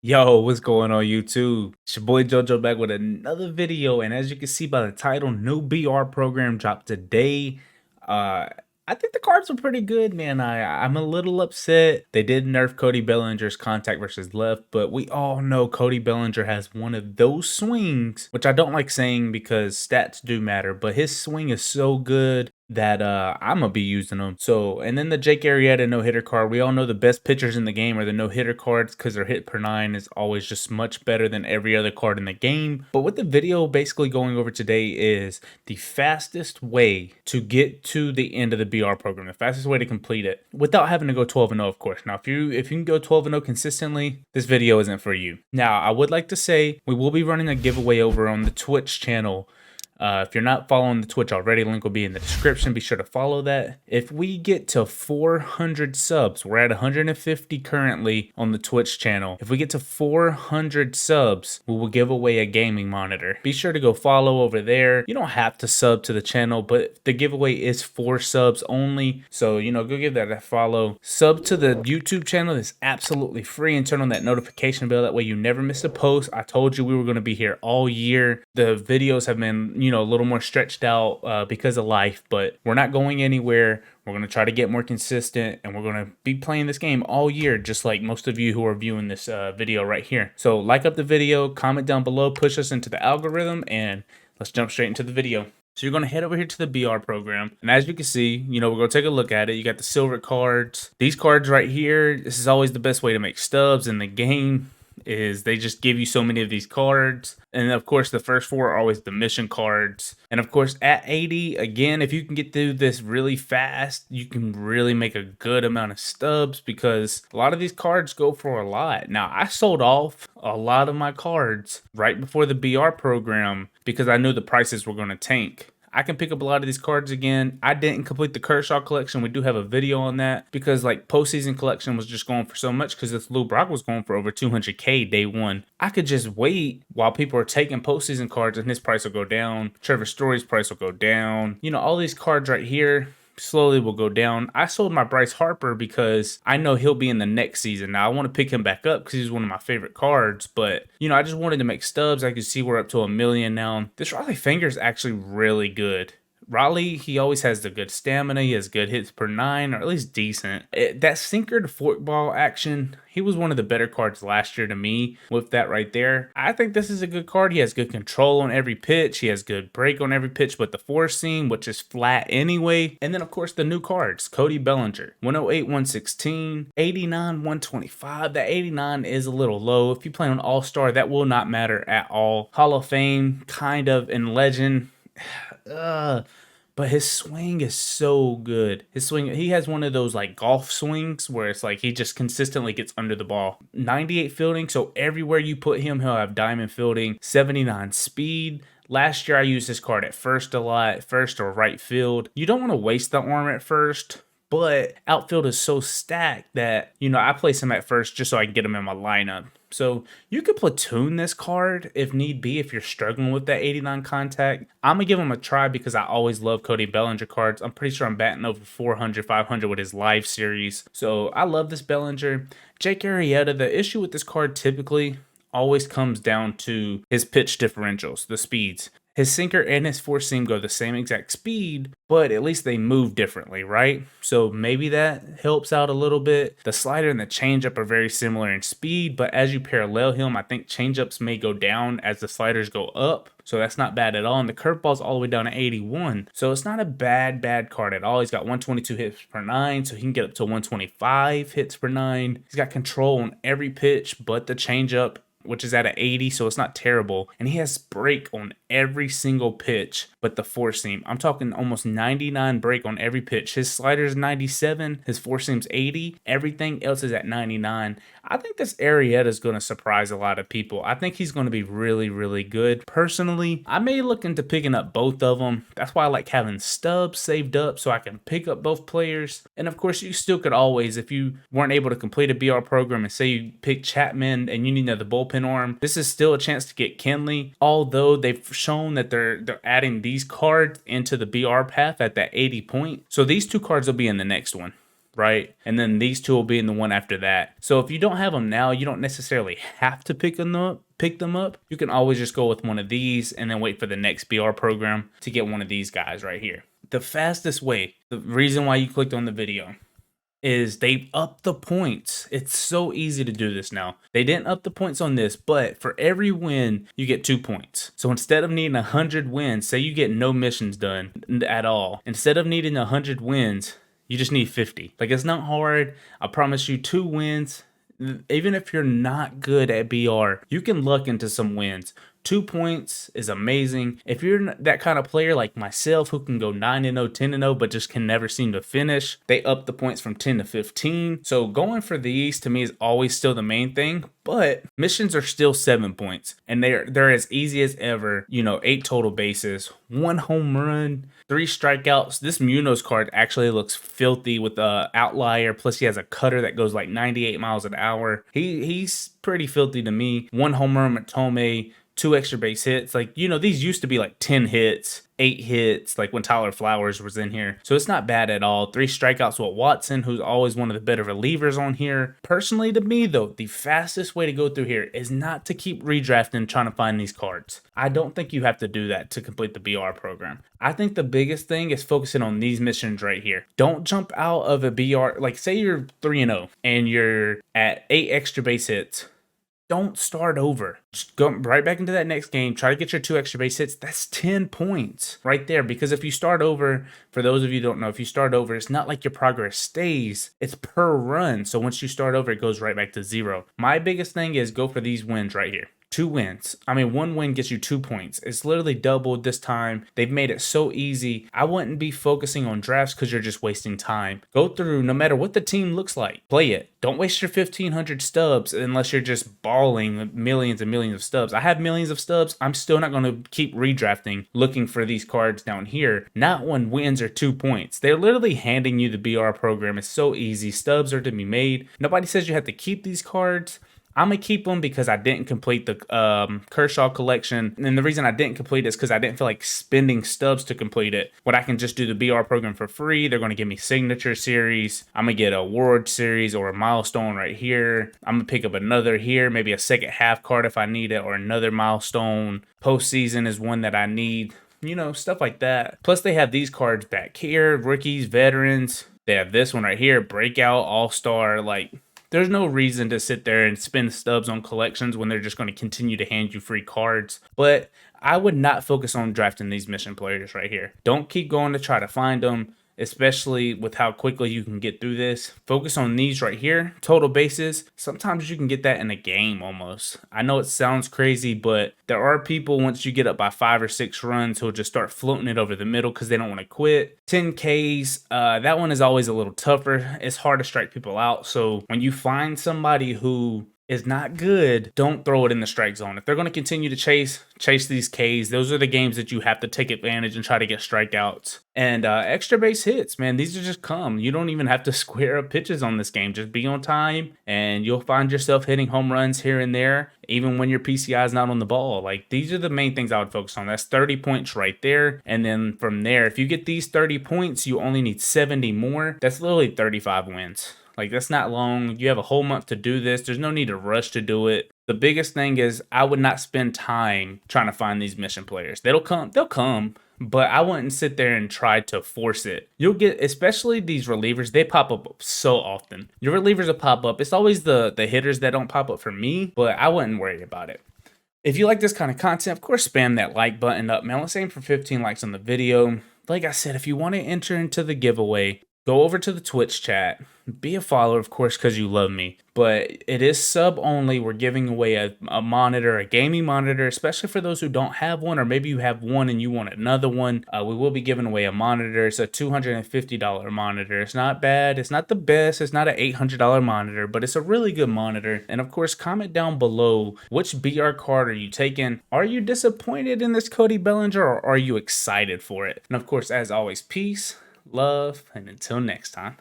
Yo, what's going on YouTube? It's your boy JoJo back with another video, and as you can see by the title, new BR program dropped today. Uh I think the cards are pretty good, man. I'm a little upset. They did nerf Cody Bellinger's contact versus left, but we all know Cody Bellinger has one of those swings, which I don't like saying because stats do matter, but his swing is so good that I'm gonna be using them. So, and then the Jake Arrieta no-hitter card. We all know the best pitchers in the game are the no-hitter cards because their hit per 9 is always just much better than every other card in the game. But what the video basically going over today is the fastest way to get to the end of the BR program, the fastest way to complete it without having to go 12-0, of course. Now, if you can go 12-0 consistently, this video isn't for you. Now, I would like to say we will be running a giveaway over on the Twitch channel. If you're not following the Twitch already, link will be in the description. Be sure to follow that. If we get to 400 subs, we're at 150 currently on the Twitch channel. If we get to 400 subs, we will give away a gaming monitor. Be sure to go follow over there. You don't have to sub to the channel, but the giveaway is for subs only. So, go give that a follow. Sub to the YouTube channel is absolutely free, and turn on that notification bell. That way you never miss a post. I told you we were going to be here all year. The videos have been, a little more stretched out because of life, but we're not going anywhere. We're going to try to get more consistent, and we're going to be playing this game all year, just like most of you who are viewing this video right here. So like up the video, comment down below, push us into the algorithm, and let's jump straight into the video. So you're going to head over here to the BR program, and as you can see, we're going to take a look at it. You got the silver cards. These cards right here, this is always the best way to make stubs in the game. Is they just give you so many of these cards, and of course the first 4 are always the mission cards. And of course at 80, again, if you can get through this really fast, you can really make a good amount of stubs because a lot of these cards go for a lot. Now, I sold off a lot of my cards right before the BR program because I knew the prices were going to tank. I can pick up a lot of these cards again. I didn't complete the Kershaw collection. We do have a video on that because like postseason collection was just going for so much because this Lou Brock was going for over 200K day one. I could just wait while people are taking postseason cards and his price will go down. Trevor Story's price will go down. All these cards right here slowly will go down. I sold my Bryce Harper because I know he'll be in the next season. Now, I want to pick him back up because he's one of my favorite cards, but, I just wanted to make stubs. I could see we're up to 1 million now. This Raleigh Finger is actually really good. Raleigh, he always has the good stamina. He has good hits per 9, or at least decent. That sinker to forkball action, he was one of the better cards last year to me with that right there. I think this is a good card. He has good control on every pitch. He has good break on every pitch, but the four seam, which is flat anyway. And then, of course, the new cards. Cody Bellinger, 108, 116, 89, 125. That 89 is a little low. If you play on All-Star, that will not matter at all. Hall of Fame, kind of, in Legend. But his swing is so good. His swing, he has one of those like golf swings where it's like he just consistently gets under the ball. 98 fielding, so everywhere you put him, he'll have diamond fielding. 79 speed. Last year I used this card at first a lot, first or right field. You don't want to waste the arm at first, but outfield is so stacked that, I place him at first just so I can get him in my lineup. So you could platoon this card if need be if you're struggling with that 89 contact. I'm going to give him a try because I always love Cody Bellinger cards. I'm pretty sure I'm batting over 400, 500 with his live series. So I love this Bellinger. Jake Arrieta, the issue with this card typically always comes down to his pitch differentials, the speeds. His sinker and his four seam go the same exact speed, but at least they move differently, right? So maybe that helps out a little bit. The slider and the changeup are very similar in speed, but as you parallel him, I think changeups may go down as the sliders go up. So that's not bad at all. And the curveball's all the way down to 81. So it's not a bad card at all. He's got 122 hits per 9, so he can get up to 125 hits per 9. He's got control on every pitch but the changeup, which is at an 80, so it's not terrible. And he has break on every single pitch but the four seam. I'm talking almost 99 break on every pitch. His slider's 97, his four seam's 80, everything else is at 99. I think this Arrieta is going to surprise a lot of people. I think he's going to be really good. Personally, I may look into picking up both of them. That's why I like having stubs saved up so I can pick up both players. And of course, you still could always, if you weren't able to complete a BR program and say you pick Chapman and you need another bullpen arm, this is still a chance to get Kenley. Although they've shown that they're adding these cards into the BR path at that 80 point. So these two cards will be in the next one. right? And then these two will be in the one after that. So if you don't have them now, you don't necessarily have to pick them up. You can always just go with one of these and then wait for the next BR program to get one of these guys right here. The fastest way, the reason why you clicked on the video, is they up the points. It's so easy to do this now. They didn't up the points on this, but for every win, you get 2 points. So instead of needing 100 wins, say you get no missions done at all, instead of needing 100 wins, you just need 50. Like, it's not hard. I promise you 2 wins. Even if you're not good at BR, you can luck into some wins. 2 points is amazing. If you're that kind of player like myself who can go 9-0, 10-0, but just can never seem to finish, they up the points from 10 to 15. So going for these to me is always still the main thing, but missions are still 7 points, and they're as easy as ever. 8 total bases, 1 home run, 3 strikeouts. This Munoz card actually looks filthy with the outlier. Plus he has a cutter that goes like 98 miles an hour. He's pretty filthy to me. 1 home run with Tomei, 2 extra base hits. Like, these used to be like 10 hits, 8 hits, like when Tyler Flowers was in here. So it's not bad at all. 3 strikeouts with Watson, who's always one of the better relievers on here. Personally, to me, though, the fastest way to go through here is not to keep redrafting trying to find these cards. I don't think you have to do that to complete the BR program. I think the biggest thing is focusing on these missions right here. Don't jump out of a BR. Like, say you're 3-0 and you're at 8 extra base hits. Don't start over. Just go right back into that next game. Try to get your 2 extra base hits. That's 10 points right there. Because if you start over, for those of you who don't know, if you start over, it's not like your progress stays. It's per run. So once you start over, it goes right back to 0. My biggest thing is go for these wins right here. 2 wins. I mean, 1 win gets you 2 points. It's literally doubled this time. They've made it so easy. I wouldn't be focusing on drafts because you're just wasting time. Go through, no matter what the team looks like, play it. Don't waste your 1,500 stubs unless you're just balling millions and millions of stubs. I have millions of stubs. I'm still not going to keep redrafting looking for these cards down here. Not when wins are 2 points. They're literally handing you the BR program. It's so easy. Stubs are to be made. Nobody says you have to keep these cards. I'm going to keep them because I didn't complete the Kershaw collection. And the reason I didn't complete it is because I didn't feel like spending stubs to complete it. But I can just do the BR program for free. They're going to give me signature series. I'm going to get a award series or a milestone right here. I'm going to pick up another here, maybe a second half card if I need it, or another milestone. Postseason is one that I need. Stuff like that. Plus they have these cards back here, rookies, veterans. They have this one right here, breakout, all-star, like... There's no reason to sit there and spend stubs on collections when they're just going to continue to hand you free cards. But I would not focus on drafting these mission players right here. Don't keep going to try to find them, especially with how quickly you can get through this. Focus on these right here, total bases. Sometimes you can get that in a game almost. I know it sounds crazy, but there are people, once you get up by 5 or 6 runs, who'll just start floating it over the middle because they don't want to quit. 10 Ks, that one is always a little tougher. It's hard to strike people out. So when you find somebody who is not good, don't throw it in the strike zone. If they're going to continue to chase these Ks, those are the games that you have to take advantage and try to get strikeouts. And extra base hits, man, these are just come. You don't even have to square up pitches on this game. Just be on time and you'll find yourself hitting home runs here and there, even when your PCI is not on the ball. Like, these are the main things I would focus on. That's 30 points right there. And then from there, if you get these 30 points, you only need 70 more. That's literally 35 wins. Like, that's not long. You have a whole month to do this. There's no need to rush to do it. The biggest thing is I would not spend time trying to find these mission players. They'll come, but I wouldn't sit there and try to force it. You'll get, especially these relievers, they pop up so often. Your relievers will pop up. It's always the hitters that don't pop up for me, but I wouldn't worry about it. If you like this kind of content, of course, spam that like button up, man. Let's aim for 15 likes on the video. Like I said, if you want to enter into the giveaway, go over to the Twitch chat. Be a follower, of course, because you love me. But it is sub only. We're giving away a monitor, a gaming monitor, especially for those who don't have one, or maybe you have one and you want another one. We will be giving away a monitor. It's a $250 monitor. It's not bad. It's not the best. It's not an $800 monitor, but it's a really good monitor. And of course, comment down below, which BR card are you taking? Are you disappointed in this Cody Bellinger, or are you excited for it? And of course, as always, peace, love, and until next time.